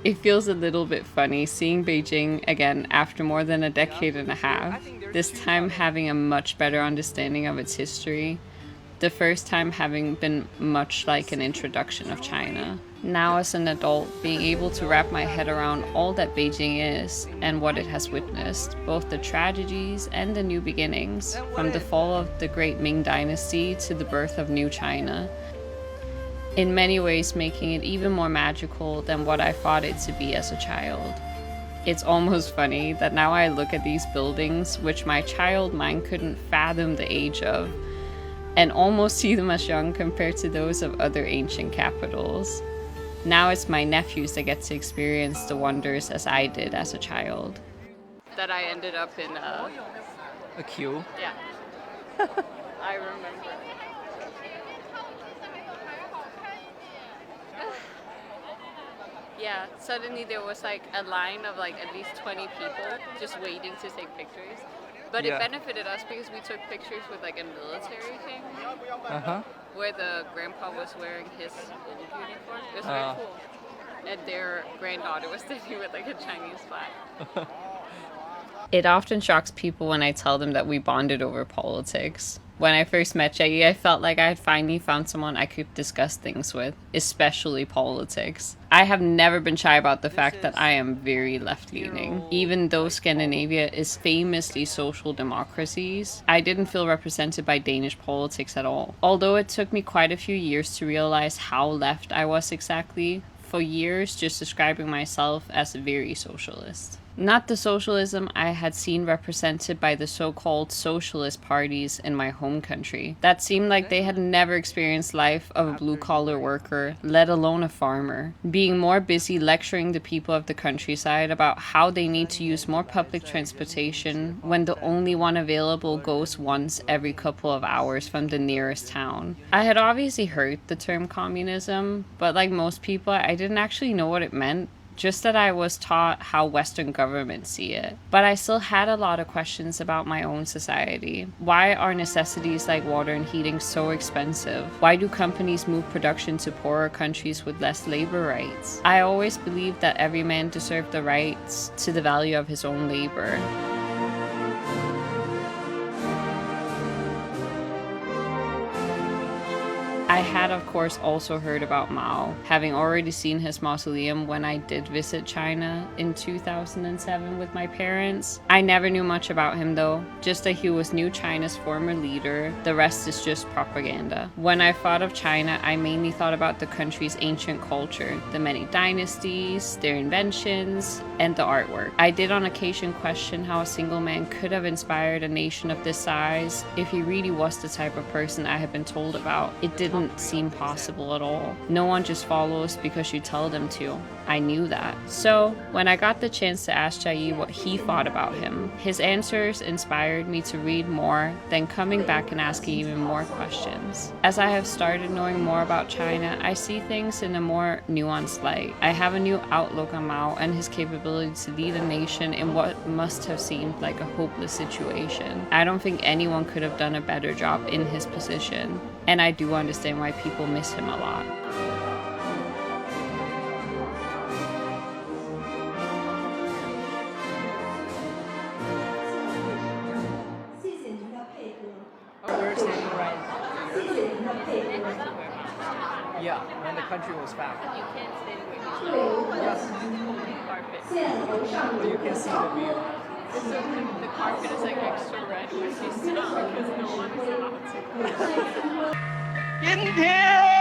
It feels a little bit funny seeing Beijing again after more than a decade and a half, this time having a much better understanding of its history, the first time having been much like an introduction of China. Now as an adult, being able to wrap my head around all that Beijing is and what it has witnessed, both the tragedies and the new beginnings, from the fall of the great Ming dynasty to the birth of new China, in many ways making it even more magical than what I thought it to be as a child. It's almost funny that now I look at these buildings, which my child mind couldn't fathom the age of, and almost see them as young compared to those of other ancient capitals. Now it's my nephews that get to experience the wonders as I did as a child. That I ended up in a queue? Yeah. I remember. Yeah, suddenly there was like a line of like at least 20 people just waiting to take pictures. But it benefited us because we took pictures with like a military family, where the grandpa was wearing his old uniform. It was very cool. And their granddaughter was standing with like a Chinese flag. It often shocks people when I tell them that we bonded over politics. When I first met Jaggy, I felt like I had finally found someone I could discuss things with, especially politics. I have never been shy about the fact that I am very left-leaning. Even though Scandinavia is famously social democracies, I didn't feel represented by Danish politics at all. Although it took me quite a few years to realize how left I was exactly, for years just describing myself as very socialist. Not the socialism I had seen represented by the so-called socialist parties in my home country, that seemed like they had never experienced life of a blue-collar worker, let alone a farmer, being more busy lecturing the people of the countryside about how they need to use more public transportation when the only one available goes once every couple of hours from the nearest town. I had obviously heard the term communism, but like most people, I didn't actually know what it meant. Just that I was taught how Western governments see it. But I still had a lot of questions about my own society. Why are necessities like water and heating so expensive? Why do companies move production to poorer countries with less labor rights? I always believed that every man deserved the rights to the value of his own labor. I had of course also heard about Mao, having already seen his mausoleum when I did visit China in 2007 with my parents. I never knew much about him though, just that he was New China's former leader. The rest is just propaganda. When I thought of China, I mainly thought about the country's ancient culture, the many dynasties, their inventions, and the artwork. I did on occasion question how a single man could have inspired a nation of this size if he really was the type of person I had been told about. It didn't seem possible at all. No one just follows because you tell them to. I knew that. So when I got the chance to ask Jai what he thought about him, his answers inspired me to read more, then coming back and asking even more questions. As I have started knowing more about China, I see things in a more nuanced light. I have a new outlook on Mao and his capability to lead a nation in what must have seemed like a hopeless situation. I don't think anyone could have done a better job in his position, and I do understand why people miss him a lot. We're standing right here. Yeah, when the country was founded. You can't stand where Yes. carpet. But you can see the view. So the carpet is like extra red when you sit because no one is allowed to. 今天